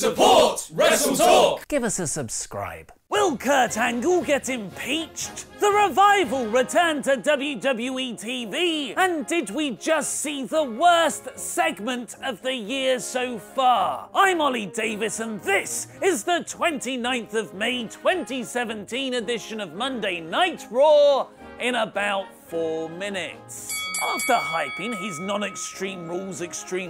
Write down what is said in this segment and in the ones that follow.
Support WrestleTalk! Give us a subscribe. Will Kurt Angle get impeached? The Revival returned to WWE TV, and did we just see the worst segment of the year so far? I'm Ollie Davis, and this is the 29th of May 2017 edition of Monday Night Raw in about 4 minutes. After hyping his non-Extreme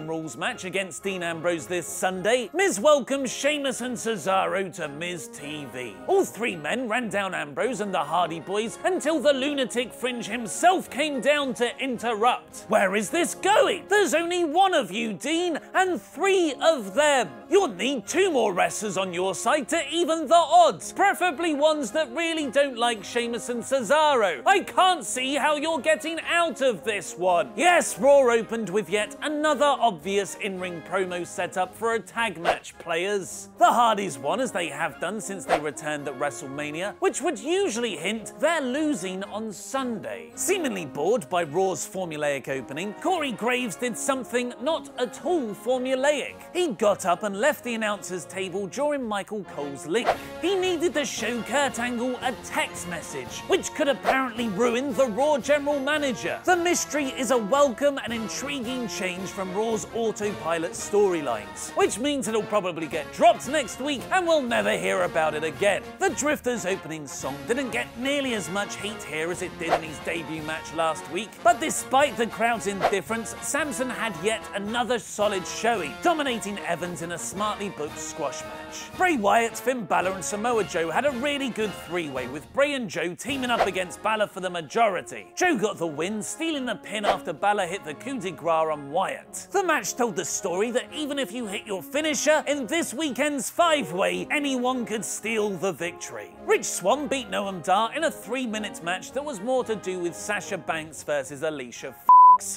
Rules match against Dean Ambrose this Sunday, Miz welcomed Sheamus and Cesaro to Miz TV. All three men ran down Ambrose and the Hardy Boys until the lunatic Fringe himself came down to interrupt. Where is this going? There's only one of you, Dean, and 3 of them. You'll need 2 more wrestlers on your side to even the odds, preferably ones that really don't like Sheamus and Cesaro. I can't see how you're getting out of this one. Yes, Raw opened with yet another obvious in-ring promo setup for a tag match, players. The Hardys won, as they have done since they returned at WrestleMania, which would usually hint they're losing on Sunday. Seemingly bored by Raw's formulaic opening, Corey Graves did something not at all formulaic. He got up and left the announcer's table during Michael Cole's link. He needed to show Kurt Angle a text message, which could apparently ruin the Raw general manager. The mystery is a welcome and intriguing change from Raw's autopilot storylines, which means it'll probably get dropped next week and we'll never hear about it again. The Drifters opening song didn't get nearly as much heat here as it did in his debut match last week, but despite the crowd's indifference, Samson had yet another solid showing, dominating Evans in a smartly booked squash match. Bray Wyatt, Finn Balor and Samoa Joe had a really good 3-way, with Bray and Joe teaming up against Balor for the majority. Joe got the win, stealing the pin after Balor hit the coup de grace on Wyatt. The match told the story that even if you hit your finisher in this weekend's 5-way, anyone could steal the victory. Rich Swann beat Noam Dar in a 3-minute match that was more to do with Sasha Banks versus Alicia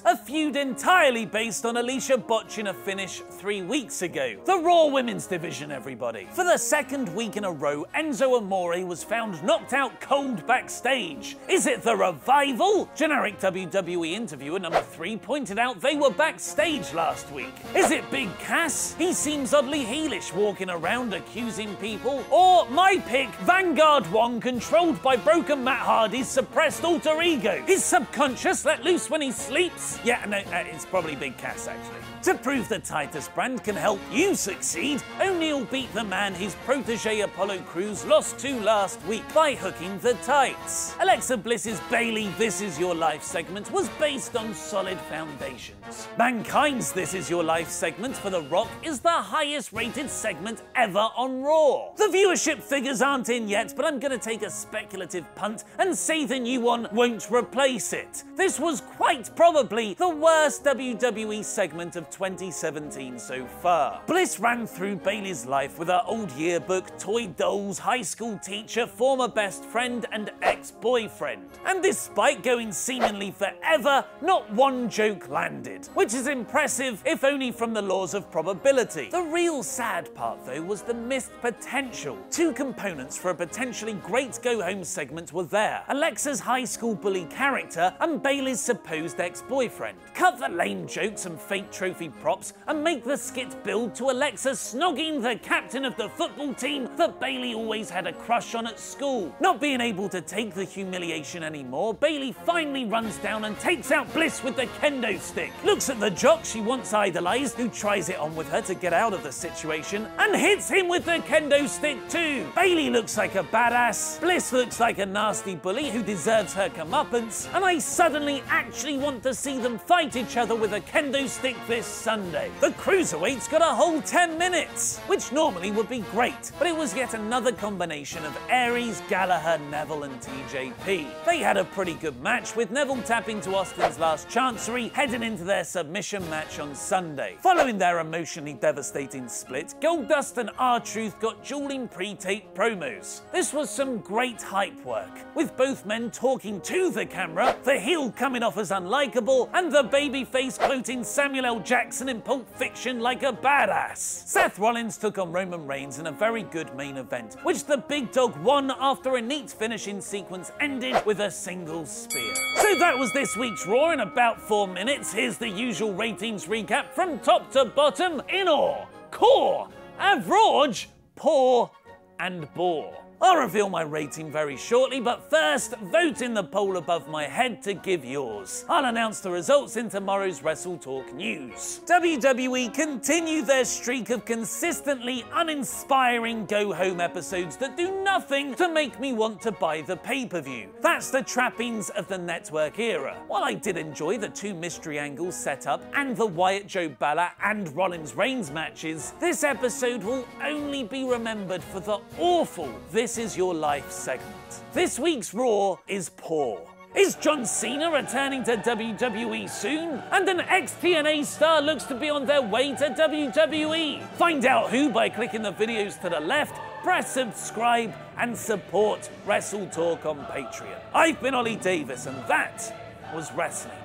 a feud entirely based on Alicia botching a finish 3 weeks ago. The Raw Women's Division, everybody. For the 2nd week in a row, Enzo Amore was found knocked out cold backstage. Is it the Revival? Generic WWE interviewer number 3 pointed out they were backstage last week. Is it Big Cass? He seems oddly heelish, walking around accusing people. Or my pick, Vanguard Wong, controlled by broken Matt Hardy's suppressed alter ego. His subconscious let loose when he sleeps. Yeah, no, it's probably Big Cass, actually. To prove the Titus brand can help you succeed, O'Neil beat the man his protege Apollo Crews lost to last week by hooking the tights. Alexa Bliss's Bailey This Is Your Life segment was based on solid foundations. Mankind's This Is Your Life segment for The Rock is the highest rated segment ever on Raw. The viewership figures aren't in yet, but I'm gonna take a speculative punt and say the new one won't replace it. This was quite probably the worst WWE segment of 2017 so far. Bliss ran through Bailey's life with her old yearbook, toy dolls, high school teacher, former best friend, and ex-boyfriend. And despite going seemingly forever, not one joke landed, which is impressive, if only from the laws of probability. The real sad part, though, was the missed potential. 2 components for a potentially great go-home segment were there: Alexa's high school bully character and Bailey's supposed ex-boyfriend. Cut the lame jokes and fake trophy props and make the skit build to Alexa snogging the captain of the football team that Bailey always had a crush on at school. Not being able to take the humiliation anymore, Bailey finally runs down and takes out Bliss with the kendo stick. Looks at the jock she once idolized, who tries it on with her to get out of the situation, and hits him with the kendo stick too. Bailey looks like a badass, Bliss looks like a nasty bully who deserves her comeuppance, and I suddenly actually want to see them fight each other with a kendo stick this Sunday. The Cruiserweights got a whole 10 minutes, which normally would be great, but it was yet another combination of Aries, Gallagher, Neville and TJP. They had a pretty good match, with Neville tapping to Austin's last chancery, heading into their submission match on Sunday. Following their emotionally devastating split, Goldust and R-Truth got dueling pre-tape promos. This was some great hype work, with both men talking to the camera, the heel coming off as unlikable, and the babyface quoting Samuel L. Jackson in Pulp Fiction like a badass. Seth Rollins took on Roman Reigns in a very good main event, which the big dog won after a neat finishing sequence ended with a single spear. So that was this week's Raw in about 4 minutes. Here's the usual ratings recap from top to bottom in awe, core, average, poor, and bore. I'll reveal my rating very shortly, but first, vote in the poll above my head to give yours. I'll announce the results in tomorrow's WrestleTalk news. WWE continue their streak of consistently uninspiring go-home episodes that do nothing to make me want to buy the pay-per-view. That's the trappings of the network era. While I did enjoy the 2 mystery angles set up and the Wyatt, Joe Balor and Rollins Reigns matches, this episode will only be remembered for the awful This Is Your Life segment. This week's Raw is poor. Is John Cena returning to WWE soon? And an ex-TNA star looks to be on their way to WWE. Find out who by clicking the videos to the left, press subscribe and support WrestleTalk on Patreon. I've been Ollie Davis and that was wrestling.